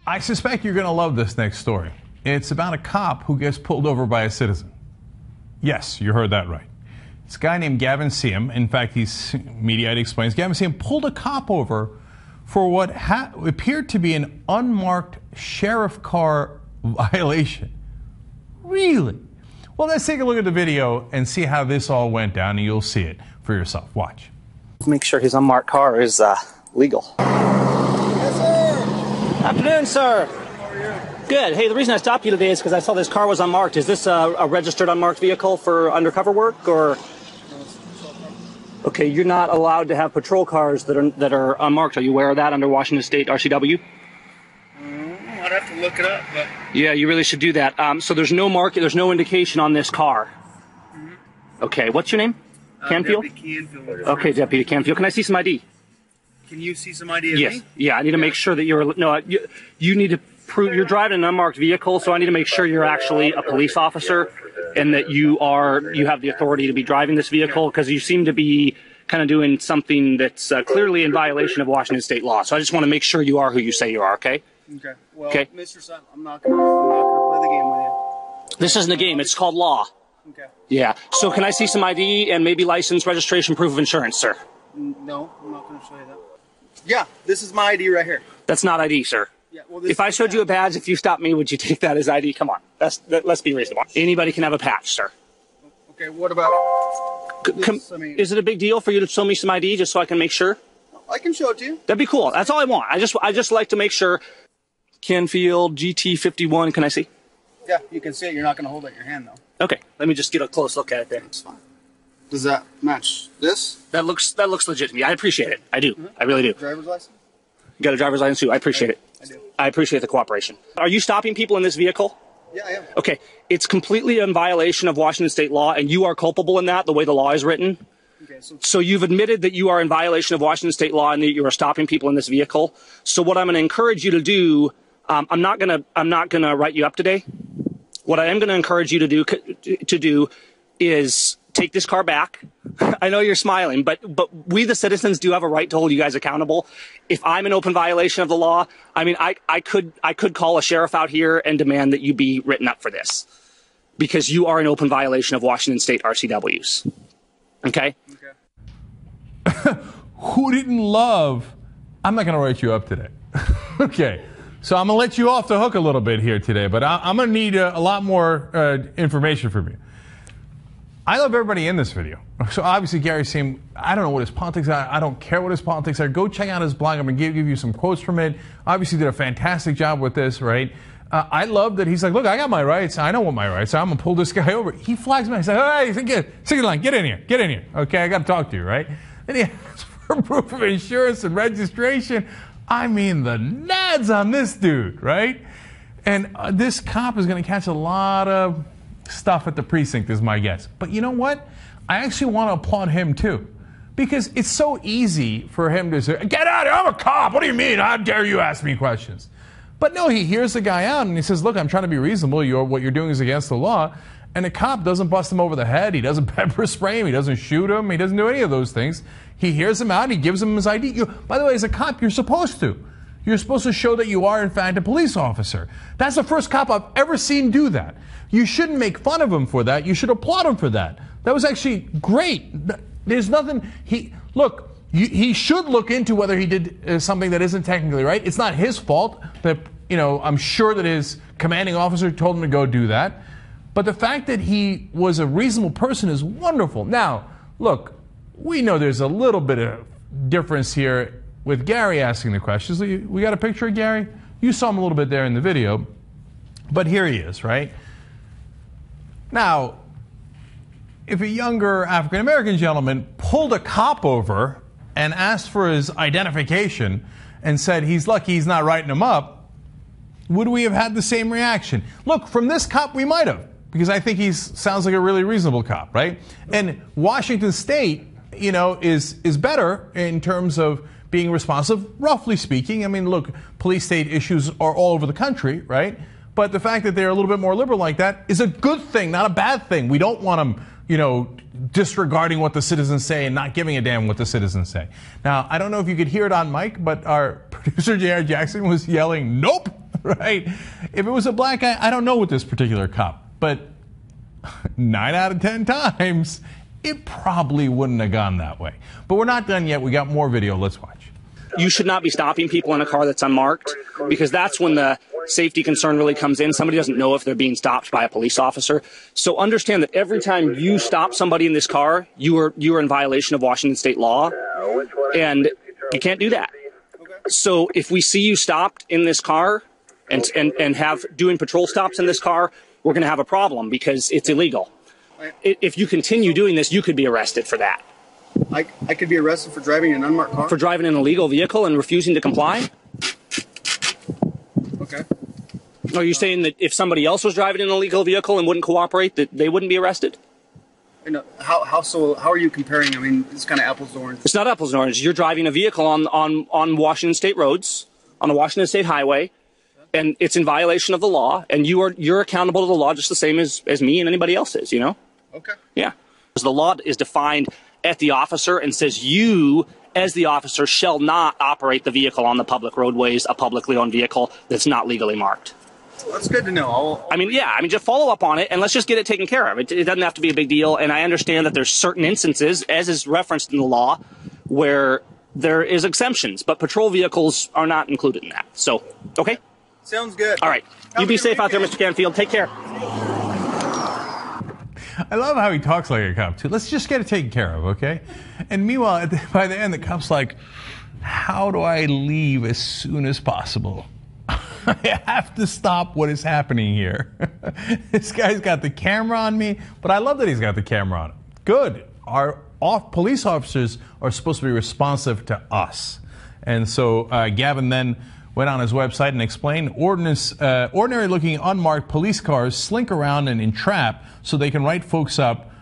I suspect you're going to love this next story. It's about a cop who gets pulled over by a citizen. Yes, you heard that right. It's a guy named Gavin Seam. In fact, Mediaite explains Gavin Seam pulled a cop over for what appeared to be an unmarked sheriff car violation. Really? Well, let's take a look at the video and see how this all went down, and you'll see it for yourself. Watch. Make sure his unmarked car is legal. Yes, sir. Afternoon, sir. How are you? Good. Hey, the reason I stopped you today is because I saw this car was unmarked. Is this a registered unmarked vehicle for undercover work, or? Okay, you're not allowed to have patrol cars that are unmarked. Are you aware of that under Washington State RCW? I'd have to look it up, but Yeah, you really should do that. So there's no market, there's no indication on this car. Okay, what's your name? Canfield? Deputy Canfield. Okay, Deputy Canfield. Can I see some ID? Can you see some ID of Yes. me? Yeah, I need to make sure that you need to prove you're driving an unmarked vehicle, so I need to make sure you're actually a police officer and that you have the authority to be driving this vehicle, because you seem to be kind of doing something that's clearly in violation of Washington state law. So I just want to make sure you are who you say you are, okay? Okay. Well, Okay. Mr. Simon, I'm not gonna play the game with you. This isn't a game, it's called law. Okay. Yeah. So can I see some ID and maybe license, registration, proof of insurance, sir? No, I'm not gonna show you that. Yeah, this is my ID right here. That's not ID, sir. Yeah. Well, this If I showed you a badge, if you stopped me, would you take that as ID? Come on. Let's be reasonable. Anybody can have a patch, sir. Okay. What about? Is it a big deal for you to show me some ID just so I can make sure? I can show it to you. That'd be cool. That's all I want. I just like to make sure. Canfield GT51. Can I see? Yeah, you can see it. You're not gonna hold it in your hand though. Okay. Let me just get a close look at it there. It's fine. Does that match this? That looks legit to me. I appreciate it. I do. I really do. Driver's license? You got a driver's license too. I appreciate it. I do. I appreciate the cooperation. Are you stopping people in this vehicle? Yeah, I am. Okay. It's completely in violation of Washington state law, and you are culpable in that, the way the law is written. Okay, So you've admitted that you are in violation of Washington state law and that you are stopping people in this vehicle. So what I'm going to encourage you to do, I'm not gonna write you up today. What I am going to encourage you to do is take this car back. I know you're smiling, but we the citizens do have a right to hold you guys accountable. If I'm in open violation of the law, I mean, I could call a sheriff out here and demand that you be written up for this, because you are in open violation of Washington state RCWs. Okay? Okay. Who didn't love? I'm not going to write you up today. Okay. So I'm going to let you off the hook a little bit here today, but I'm going to need a lot more information from you. I love everybody in this video. So obviously Gary Seam, I don't know what his politics are. I don't care what his politics are. Go check out his blog. I'm going to give you some quotes from it. Obviously did a fantastic job with this, right? I love that he's like, look, I got my rights. I know what my rights are. I'm going to pull this guy over. He flags me. He says, hey, second line, get in here. Get in here. Okay, I got to talk to you, right? Then he asks for proof of insurance and registration. I mean, the nads on this dude, right? And this cop is going to catch a lot of stuff at the precinct, is my guess. But you know what? I actually want to applaud him, too. Because it's so easy for him to say, get out of here, I'm a cop. What do you mean? How dare you ask me questions? But no, he hears the guy out and he says, look, I'm trying to be reasonable. What you're doing is against the law. And the cop doesn't bust him over the head. He doesn't pepper spray him. He doesn't shoot him. He doesn't do any of those things. He hears him out and he gives him his ID. By the way, as a cop, you're supposed to. You're supposed to show that you are, in fact, a police officer. That's the first cop I've ever seen do that. You shouldn't make fun of him for that. You should applaud him for that. That was actually great. There's nothing. He should look into whether he did something that isn't technically right. It's not his fault that, I'm sure that his commanding officer told him to go do that. But the fact that he was a reasonable person is wonderful. Now, look, we know there's a little bit of difference here with Gary asking the questions. We got a picture of Gary? You saw him a little bit there in the video. But here he is, right? Now, if a younger African-American gentleman pulled a cop over and asked for his identification and said he's lucky he's not writing him up, would we have had the same reaction? Look, from this cop, we might have, because I think he sounds like a really reasonable cop, right? And Washington State, is better in terms of being responsive, roughly speaking. I mean, look, police state issues are all over the country, right? But the fact that they're a little bit more liberal like that is a good thing, not a bad thing. We don't want them, disregarding what the citizens say and not giving a damn what the citizens say. Now, I don't know if you could hear it on mic, but our producer, J.R. Jackson, was yelling, nope, right? If it was a black guy, I don't know with this particular cop, but 9 out of 10 times, it probably wouldn't have gone that way. But we're not done yet. We got more video. Let's watch. You should not be stopping people in a car that's unmarked, because that's when the safety concern really comes in. Somebody doesn't know if they're being stopped by a police officer. So understand that every time you stop somebody in this car, you are in violation of Washington state law, and you can't do that. So if we see you stopped in this car and have doing patrol stops in this car, we're going to have a problem because it's illegal. If you continue doing this, you could be arrested for that. I could be arrested for driving an unmarked car? For driving an illegal vehicle and refusing to comply? Okay. Are you saying that if somebody else was driving an illegal vehicle and wouldn't cooperate, that they wouldn't be arrested? How are you comparing? I mean, it's kind of apples to oranges. It's not apples and oranges. You're driving a vehicle on Washington state roads, on a Washington state highway, and it's in violation of the law, and you're accountable to the law just the same as me and anybody else is, you know? Okay. Yeah. Because the law is defined at the officer and says you, as the officer, shall not operate the vehicle on the public roadways, a publicly owned vehicle that's not legally marked. Well, that's good to know. Just follow up on it, and let's just get it taken care of. It doesn't have to be a big deal, and I understand that there's certain instances, as is referenced in the law, where there is exemptions, but patrol vehicles are not included in that. So, okay? Sounds good. All right. You be safe out there, Mr. Canfield. Take care. I love how he talks like a cop, too. Let's just get it taken care of, okay? And meanwhile, by the end, the cop's like, how do I leave as soon as possible? I have to stop what is happening here. This guy's got the camera on me, but I love that he's got the camera on him. Good. Our police officers are supposed to be responsive to us. And so Gavin then went on his website and explained ordinary-looking unmarked police cars slink around and entrap so they can write folks up,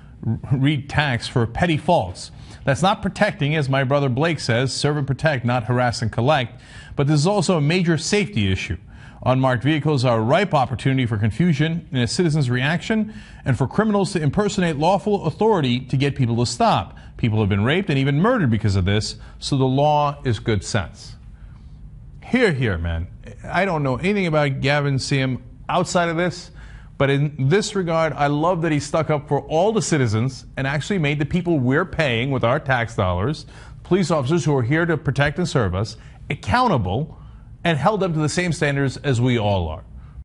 read tax for petty faults. That's not protecting, as my brother Blake says, serve and protect, not harass and collect. But this is also a major safety issue. Unmarked vehicles are a ripe opportunity for confusion in a citizen's reaction and for criminals to impersonate lawful authority to get people to stop. People have been raped and even murdered because of this, so the law is good sense. Here, man. I don't know anything about Gavin Siam outside of this, but in this regard, I love that he stuck up for all the citizens and actually made the people we're paying with our tax dollars, police officers who are here to protect and serve us, accountable and held up to the same standards as we all are.